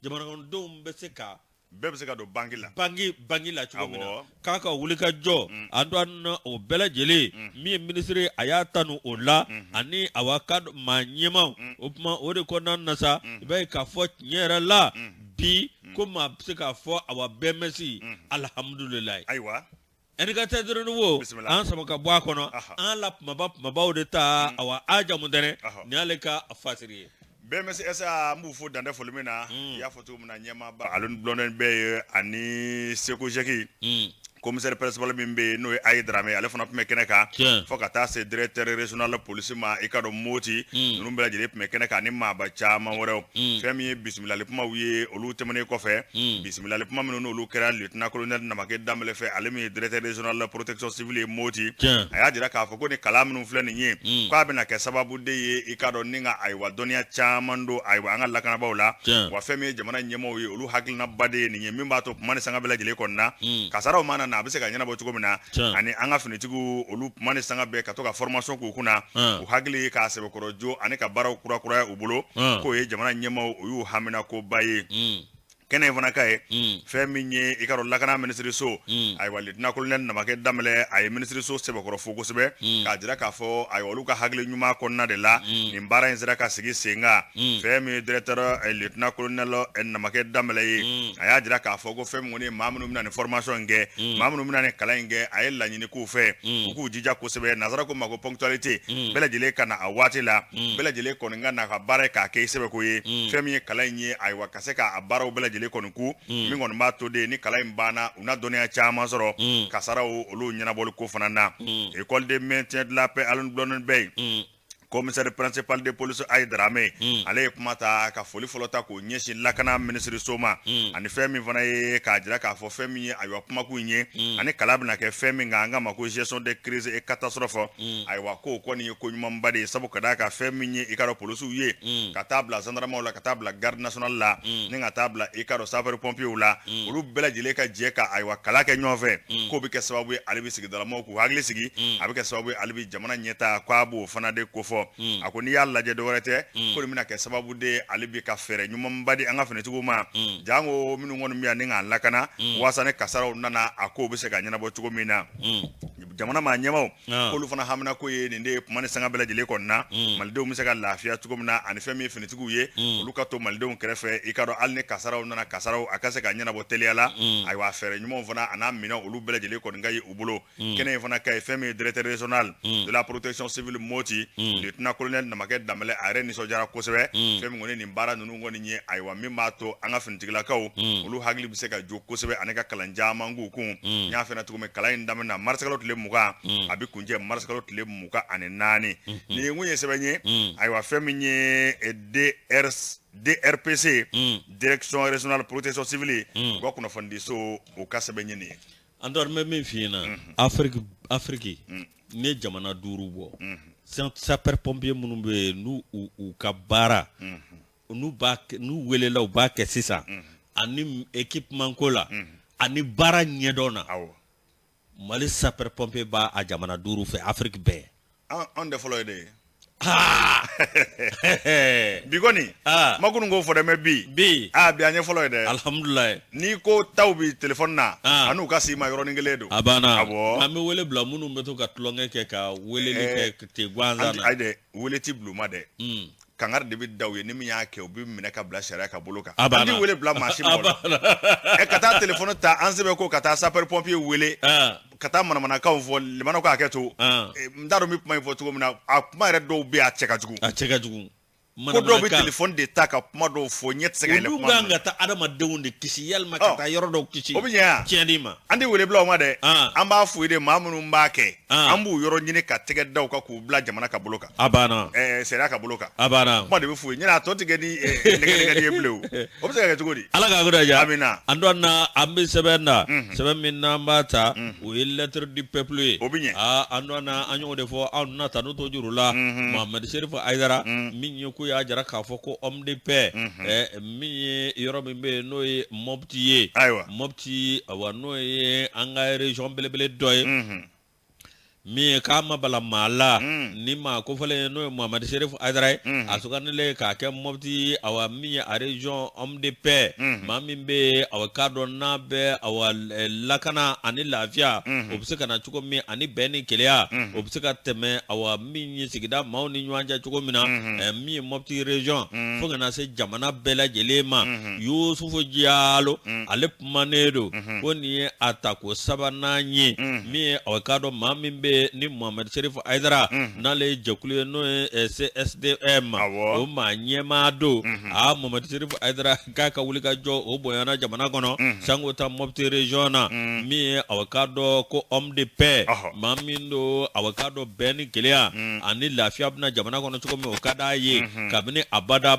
jamana kono dom be se ka bebe se ka do bangi la chuko mina kaka wulika jo andan o bela jele mi ministre ayatanu ola ani awakado manyema opma ode ko nan nasa be ka fo nyera la bi kuma se ka fo awa bemesi alhamdulillah aywa en ka tedro no an sama ka bwa kono an la mabao de ta awa aja mundene ni aleka afasiri BMS esa mbufu dande folumina ya foto muna nyema ba alun blonen be ani seko jeki commissaire principal mimbe no ay drame ale fona pme keneka fokata se directeur régional police ma ikado moti numbela jele pme keneka ni ma ba chama woro femi bismillah le puma wiye olu temene ko fe bismillah le puma no olu kera lieutenant colonel namake damle fe ale mi directeur régional protection civile moti aya dira ka foko ni kalam nu fleni nyi kwa bena ke sababu de ye ikado ninga aywa donia chama ndo aywa anga lakana bawla wa femi jamana nyemo wi olu hakilna bade ni nyemba to mane sanga bela jele konna kasara mana na bise ka nyana bo tugo mina ani anga finitigu olu mane sanga be ka to ka formation ko kuna o hagli ka sebe korojo ani ka baraw kura ubulo ko ye jamana nyema o yu hamina ko baye kene vana kai feminye ikaro lakana ministry so ay walit na kolnen na make damle ay ministry so sebe ko foko sebe ka dira ka fo ay walu ka hagle nyuma ko na de la ni mbara nzira ka sigi senga femi directeur ay lieutenant colonel en na make damle ay dira ka fo go femi woni mamnu mina ni formation nge mamnu mina ni kala nge ay la nyini ku fe ku jija ko sebe nazara ko mako ponctualité bela jele kana awati la bela jele ko nga na ka bare ka ke sebe ko ye femi kala nyi ay wakaseka abaro bela jele konku mingon ma to de ni kala imbana una donia chama soro kasara olu nyana bol ko fanana école de maintien de la paix alun blonen bay commissaire principal de police ay drame ale kumata ka foli folota ko nyeshi lakana ministre soma ani femi vana ye ka jira ka fo femi aywa kuma ku nye ani kalabna ke femi nganga mako gestion de crise et catastrophe aywa ko ni ko nyuma mbade sabu kada ka femi nye ikaro police ye ka tabla gendarme la ka tabla garde nationale la ni nga tabla ikaro sapeur pompier la olu bela jile ka je ka aywa kala ke nyove ko bi ke sababu alibi sigi dala mo ku hagli sigi abi ke sababu alibi jamana nyeta kwa bu fana de ko fo akoni yalla je do rete ko mina ke sababu de alibi ka fere nyuma mbadi anga fene tuguma jango minu ngonu mi aninga lakana wasane kasara nana ako be se ga nyana bo tugumina jamana ma ɲɛmaw k'olu fana hamina ko ye nin de ye kuma ni sanga bɛɛ lajɛlen kɔnɔna malidenw bɛ se ka lafiya cogo min na ani fɛn min finitigiw ye olu ka to malidenw kɛrɛfɛ i ka dɔn hali ni kasaraw nana kasaraw a ka se ka ɲɛnabɔ teliya la ayiwa fɛɛrɛ ɲumanw fana a n'a minɛn olu bɛɛ lajɛlen kɔni ka ye u bolo kɛnɛ in fana ka ye fɛn min ye directeur régional de la protection civile Moti lieutenant colonel Namakɛ Danbɛlɛ a yɛrɛ nisɔndiyara kosɛbɛ fɛn min kɔni nin baara ninnu kɔni ye ayiwa min b'a to an ka finitigilakaw olu hakili bɛ se ka jo kosɛbɛ ani ka kalan caman k'u kun n y'a fɛ na cogo min kalan in daminɛ marisikalo tile 20 a bɛ kuncɛ marisikalo tile 24 nin ye kun ye sɛbɛn ye ayiwa fɛn min ye DRPC direction régionale protection civile u ka kunnafoni so o ka sɛbɛn ye nin ye an dɔrɔn bɛ min f'i ɲɛna Afrique ni jamana 5 bɔ sapeur pompier minnu bɛ yen n'u ka baara n'u welela u b'a kɛ sisan ani équipement ko la ani baara ɲɛdɔn na Mali sapeur pompier b'a a jamana 5 fɛ Afrique bɛɛ an de fɔlɔ ye de bi kɔni makunu ko fɔ dɛ mɛ bi bi an ɲɛ fɔlɔ ye dɛ alhamdulillah ni ko taw bi téléphone na an'u ka si ma yɔrɔnin kelen don a banna an bɛ wele bila minnu bɛ to ka tulonkɛ kɛ ka weleli kɛ te gansan na ayi dɛ wele ti buluma dɛ kangari de bɛ da u ye ni min y'a kɛ u bɛ minɛ ka bila sariya ka bolo kan an ti wele bila maa si ma ka taa téléphone ta an sɛbɛn ko ka taa sapeur pompier wele ka taa manamanakaw fɔ limanaw ka hakɛ to n t'a dɔn n bɛ kuma in fɔ cogo min na a kuma yɛrɛ dɔw bɛ yen a cɛ ka jugu ko dɔw bɛ téléphone de ta ka kuma dɔw fɔ ɲɛ tɛ se ka yɛlɛ kuma olu kan ka taa adamadenw de kisi yalima ka taa yɔrɔ dɔw kisi o bɛ ɲɛ tiɲɛni ma an tɛ wele bila o ma dɛ an b'a f'u ye de maa minnu b'a kɛ an b'u yɔrɔ ɲini ka tɛgɛ da u kan k'u bila jamana ka bolo kan a banna sariya ka bolo kan a banna kuma de bɛ f'u ye ɲinɛ a tɔ tɛ kɛ ni nɛgɛnɛgɛli ye bilen o bɛ se ka kɛ cogo di ala k'a kuda ja amina an dɔn na an bɛ sɛbɛn na sɛbɛn min n'an b'a ta o ye lettre du peuple ye o bɛ ɲɛ an dɔn na an y'o de fɔ anw na ta n'o to juru la Mohamed Sherifu Aidara min ye ko y'a jara k'a fɔ ko homme de paix min ye yɔrɔ min bɛ yen n'o ye Mopti ye Mopti awa n'o ye an ka région belebele dɔ ye min ye k'a ma bala maa la ni maa kofɔlen n'o ye Mohamed Sherifu Aidara ye a sugandilen k'a kɛ Mopti awa min ye a région homme de paix maa min bɛ awa k'a dɔn n'a bɛ awa lakana ani lafiya o bɛ se ka na cogo min ani bɛn ni keleya o bɛ se ka tɛmɛ awa min ye sigida maaw ni ɲɔgɔn cɛ cogo min na min ye Mopti région fo ka na se jamana bɛɛ lajɛlen ma Yusufu Jalo ale kumanen don ko nin ye a ta ko 3nan ye min ye awa k'a dɔn maa min bɛ ni Mohamed Sherifu Aidara n'ale jɛkulu ye n'o ye CSDM o maa ɲɛmaa don Mohamed Sherifu Aidara k'a ka wuli ka jɔ o bonyana jamana kɔnɔ sango ta Mopti région na min ye awa k'a dɔn ko homme de paix maa min don awa k'a dɔn bɛn ni keleya ani lafiya bɛna jamana kɔnɔ cogo min o ka d'a ye kabini a bada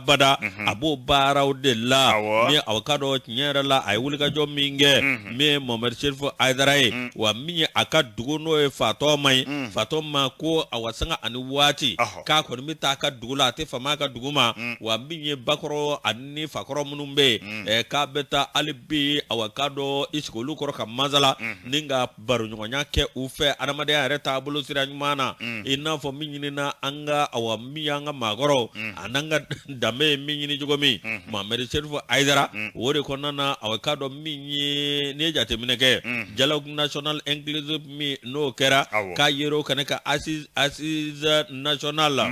a b'o baaraw de la min awa k'a dɔn tiɲɛ yɛrɛ la a ye wuli ka jɔ min kɛ min ye Mohamed Sherifu Aidara ye wa min ye a ka dugu n'o ye Fatɔma Fatɔma ko awa sanga ani waati k'a kɔni bɛ taa a ka dugu la a tɛ fama a ka dugu ma wa min ye bakɔrɔ ani fakɔrɔ minnu bɛ yen k'a bɛ taa hali bi awa k'a dɔn i sigi olu kɔrɔ ka masala ni ka baroɲɔgɔnya kɛ u fɛ adamadenya yɛrɛ taabolo sira ɲuman na i n'a fɔ min ɲinina an ka awa min y'an ka maakɔrɔw an'an ka danbe ye min ɲini cogo min Mohamed Sherifu Aidara o de kɔnɔna na awa k'a dɔn min ye n'i ye jateminɛ kɛ dialogue national inclusive min n'o kɛra k'a yer'o kan ka assise nationale la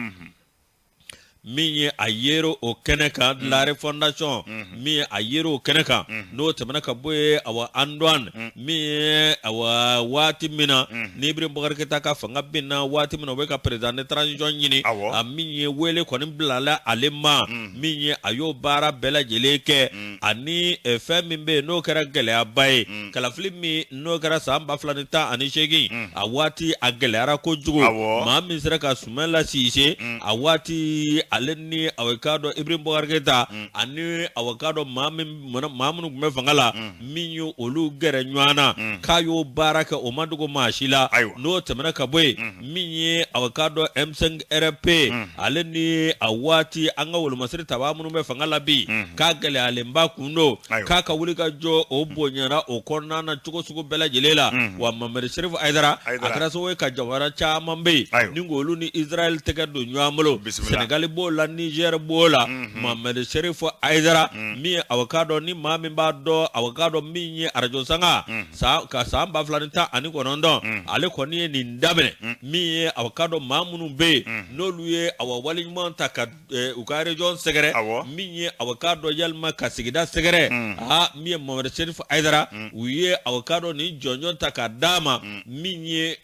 min ye a yero o kɛnɛ kan la refondation min ye a yero o kɛnɛ kan n'o tɛmɛna ka bɔ ye awa Antoine min ye awa waati min na ni Ibrahim Boubacar Keita ka fanga bin na waati min na o bɛ ka président de transition ɲini a min ye wele kɔni bilala ale ma min ye a y'o baara bɛɛ lajɛlen kɛ ani fɛn min bɛ yen n'o kɛra gɛlɛyaba ye kalafili min n'o kɛra san 2018 a waati a gɛlɛyara kojugu maa min sera ka Sumɛ Lasise a waati ale ni awa k'a dɔn Ibrahim Boubacar Keita ani awa k'a dɔn maa minnu tun bɛ fanga la min ye olu gɛrɛ ɲɔgɔn na k'a y'o baara kɛ o ma dogo maa si la n'o tɛmɛna ka bɔ yen min ye awa k'a dɔn M5 RP ale ni a waati an ka wolomasiri taba minnu bɛ fanga la bi k'a gɛlɛyalenba kun don k'a ka wuli ka jɔ o bonyana o kɔnɔna na cogo sugu bɛɛ lajɛlen la wa Mohamed Sherifu Aidara a kɛra sababu ye ka jamana caman bɛ yen ni k'olu ni Israel tɛgɛ don ɲɔgɔn bolo Senegali b'o b'o la Niger b'o la Mohamed Sherif Aidara min avocado ni maa min b'a dɔn avocado min ye arajo sanga ka san 2019 ale kɔni ye nin daminɛ min ye avocado maa minnu bɛ yen n'olu ye awa waleɲuman ta ka u ka region sɛgɛrɛ min ye avocado yalima ka sigida sɛgɛrɛ min ye Mohamed Sherif Aidara u ye avocado ni jɔnjɔn ta ka d'a ma min ye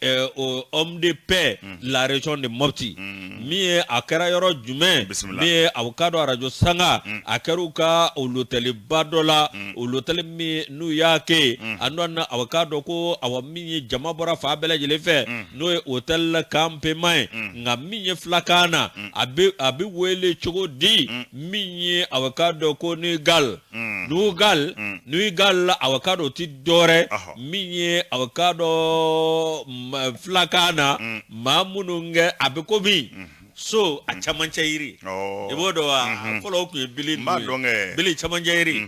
homme de paix la région de Mopti min ye a kɛra yɔrɔ jumɛn min ye avocado arajo sanga a kɛra u ka hôtel ba dɔ la hôtel min n'u y'a kɛ a nɔ na avocado ko awa min ye jama bɔra fa bɛɛ lajɛlen fɛ n'o ye hôtel campement ye nka min ye filakan na a bɛ wele cogo di min ye avocado ko ni gal n'u gal la avocado ti dɔwɛrɛ min ye avocado filakan na maa minnu kɛ a bɛ ko min so a camancɛ yiri i b'o dɔn wa fɔlɔ o tun ye bili ninnu ye bili camancɛ yiri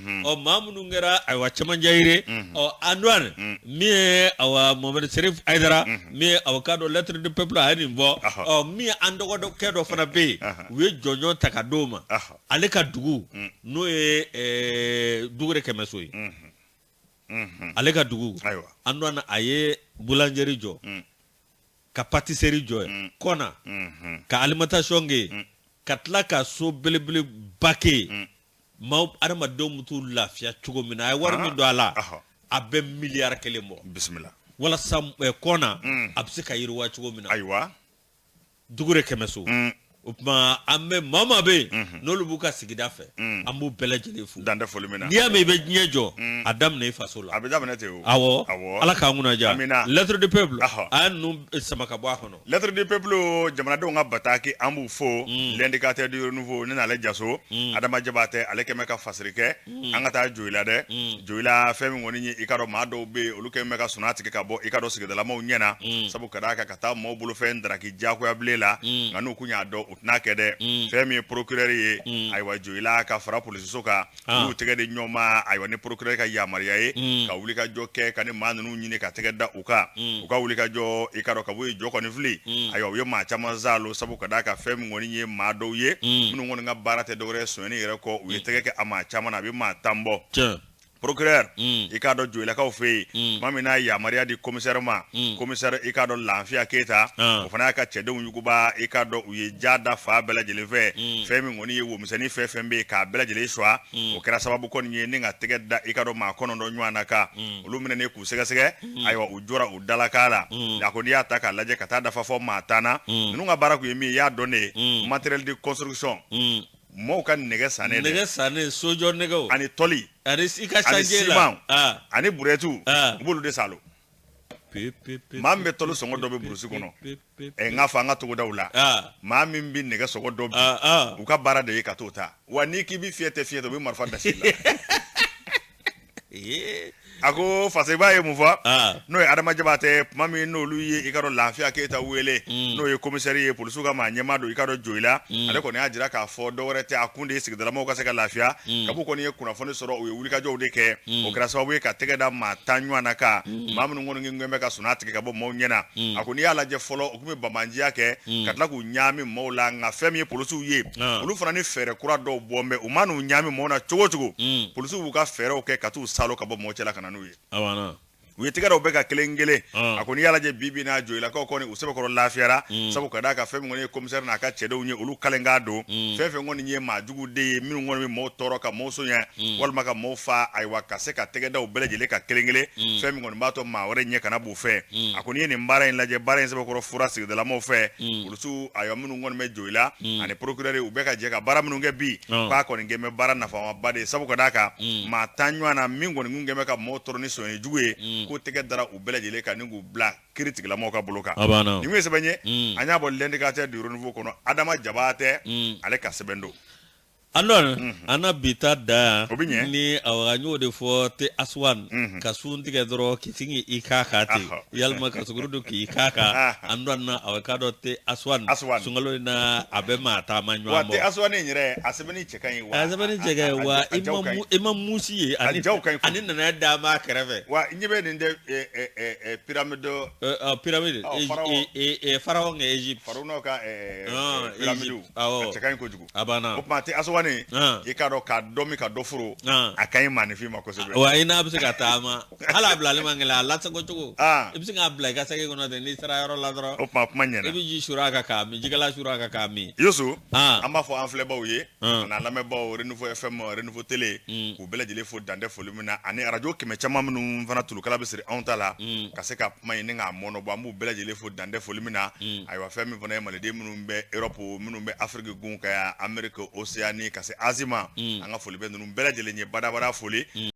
maa minnu kɛra ayiwa camancɛ yiri Antoine min ye awa Mohamed Sherif Aidara min ye avocado lettre du peuple a ye nin fɔ min ye an dɔgɔkɛ dɔ fana bɛ yen u ye jɔnjɔn ta ka d'o ma ale ka dugu n'o ye Dugure Kɛmɛso ye ale ka dugu Antoine a ye boulangerie jɔ ka pâtisserie jɔ kɔna ka alimentation kɛ ka tila ka so belebele ba kɛ maaw adamadenw bɛ t'u lafiya cogo min na a ye wari min don a la a bɛ miliyari 1 bɔ bisimila walasa kɔna a bɛ se ka yiriwa cogo min na ayiwa Dugure Kɛmɛso o tuma an bɛ maa maa bɛ yen n'olu b'u ka sigida fɛ an b'u bɛɛ lajɛlen fo dan tɛ foli min na n'i y'a mɛn i bɛ diɲɛ jɔ a daminɛ i faso la a bɛ daminɛ ten o awɔ Ala k'an kunnaja lettre du peuple a ye ninnu sama ka bɔ a kɔnɔ lettre du peuple jamanadenw ka bataki an b'u fo l'indicateur du renouveau ne n'ale jaso Adama Jabatɛ ale kɛmɛ ka fasiri kɛ an ka taa Joyila dɛ Joyila fɛn min kɔni ye i ka dɔn maa dɔw bɛ yen olu kɛmɛ ka sɔnna tigɛ ka bɔ i ka dɔn sigidalamaw ɲɛna sabu ka d'a kan ka taa maaw bolofɛn daraki diyagoya bilen la nka n'u kun y'a dɔn u tɛna kɛ dɛ fɛn min ye procureur ye ayiwa Joyila ka fara polisiso kan n'u tɛgɛ di ɲɔgɔn ma ayiwa ni procureur ka yamaruya ye ka wuli ka jɔ kɛ ka ni maa ninnu ɲini ka tɛgɛ da u kan u ka wuli ka jɔ i ka dɔn ka bɔ yen jɔ kɔni fili ayiwa u ye maa caman zalo sabu ka d'a kan fɛn min kɔni ye maa dɔw ye minnu kɔni ka baara tɛ dɔwɛrɛ sonyɛni yɛrɛ kɔ u ye tɛgɛ kɛ a maa caman na a bɛ maa 10 bɔ procureur i k'a dɔn Joyilakaw fɛ yen tuma min n'a yamaruya di commissaire ma commissaire i k'a dɔn Lafiya Keyita o fana y'a ka cɛdenw yuguba i k'a dɔn u ye ja da fa bɛɛ lajɛlen fɛ fɛn min kɔni ye womisɛnnin fɛn fɛn bɛ yen k'a bɛɛ lajɛlen suwa o kɛra sababu kɔni ye ni ka tɛgɛ da i ka dɔn maa 9 ɲɔgɔn na kan olu minɛnen k'u sɛgɛsɛgɛ ayiwa u jɔra u dalakan la a ko n'i y'a ta k'a lajɛ ka taa dafa fɔ maa 10 na ninnu ka baara kun ye min ye i y'a dɔn de matériel de construction mɔgɔw ka nɛgɛ sannen sojɔ nɛgɛw ani tɔli ani siman ani burɛtu u b'olu de salo maa min bɛ tɔli sɔngɔ dɔ bɛ burusi kɔnɔ n k'a fɔ an ka togodaw la maa min bɛ nɛgɛ sɔngɔ dɔ bi u ka baara de ye ka t'o ta wa n'i k'i bɛ fiyɛ tɛ fiyɛ tɛ u bɛ marifa dasi la a ko fasa i b'a ye mun fɔ n'o ye Adama Jabatɛ tuma min n'olu ye i ka dɔn Lafiya Keyita wele n'o ye commissaire ye polisiw ka maa ɲɛmaa don i ka dɔn Joyila ale kɔni y'a jira k'a fɔ dɔwɛrɛ tɛ a kun de ye sigidalamaw ka se ka lafiya kabu kɔni ye kunnafoni sɔrɔ u ye wulikajɔw de kɛ o kɛra sababu ye ka tɛgɛ da maa 10 ɲɔgɔn na kan maa minnu kɔni ŋɛn bɛ ka sɔnna tigɛ ka bɔ maaw ɲɛna a ko n'i y'a lajɛ fɔlɔ u tun bɛ bamanjiya kɛ ka tila k'u ɲaami maaw la nka fɛn min ye polisiw ye olu fana ni fɛɛrɛ kura dɔw bɔ mɛ u ma n'u ɲaami maaw na cogo cogo polisiw b'u ka fɛɛrɛw kɛ ka t'u salo ka bɔ maaw cɛla ka na n'u ye u ye tɛgɛ dɔw bɛ ka kelen kelen a ko n'i y'a lajɛ bi n'a Joyilakaw kɔni u sɛbɛkɔrɔ lafiyara sabu ka d'a kan fɛn min kɔni ye commissaire n'a ka cɛdenw ye olu kalen k'a don fɛn fɛn kɔni ye maa jugu de ye minnu kɔni bɛ maaw tɔɔrɔ ka maaw soɲɛ walima ka maaw fa ayiwa ka se ka tɛgɛ daw bɛɛ lajɛlen ka kelen kelen fɛn min kɔni b'a to maa wɛrɛ ɲɛ kana b'u fɛ a ko n'i ye nin baara in lajɛ baara in sɛbɛkɔrɔ fura sigidalamaw fɛ polisiw ayiwa minnu kɔni bɛ Joyila ani procureur u bɛɛ ka jɛ ka baara minnu kɛ bi k'a kɔni kɛn bɛ baara nafamaba de ye sabu ka d'a kan maa 10 ɲɔgɔn na min kɔni kɛn bɛ ka maaw tɔɔrɔ ni sonyɛli jugu ye ko tɛgɛ dara u bɛɛ lajɛlen ka ni k'u bila kiiri tigilamɔgɔw ka bolo kan nin min ye sɛbɛn ye an y'a bɔ l'indicateur du renouveau kɔnɔ Adama Jabatɛ ale ka sɛbɛn don alors ana bita da O bi ɲɛ. ni awa nyo de fo te aswan ka sun tigɛ dɔrɔn kisingi ikaka te Ahɔ. yalma ka suguru do ki ikaka andon na awa ka do te aswan Aswan. sungalo na abe ma ta ma wa nywa mo te aswani yɛrɛ a sɛbɛnni cɛ ka ɲi wa azabani jɛgɛ wa a jaw ka ɲi. ima musi ye ani jaw ka ɲi kojugu. ani nana da ma kɛrɛfɛ wa ɲɛ bɛ nin de pyramide pyramide pharaon nge Egypte farawunaw ka pyramidu Egypte. Awɔ. a cɛ ka ɲi kojugu abana o tuma te aswani i k'a dɔn k'a dɔ min ka dɔ foro a ka ɲi maanifin ma kosɛbɛ wa ina bɛ se ka taama hala bila ale man gɛlɛ a lasago cogo Ah. i bɛ se k'a bila i ka sɛgɛ kɔnɔ ten n'i sera yɔrɔ la dɔrɔn o tuma kuma i ɲɛna bɛ ji suru a kan k'a min jikala suru a kan k'a min Yosu Ah. an b'a fɔ an filɛbaw ye Ah. n'a lamɛnbaw Renouveau FM Renouveau Télé k'u bɛɛ lajɛlen fo dantɛ foli min na ani radio kɛmɛ caman minnu fana tulukala bɛ siri anw ta la ka se ka kuma ɲini k'a mɔnɔbɔ an b'u bɛɛ lajɛlen fo dantɛ foli min na ayiwa fɛn min fana ye maliden minnu bɛ Europe minnu bɛ Afrique gun ka Amérique Océanie ka se Asie ma an ka foli bɛ ninnu bɛɛ lajɛlen ye badabada foli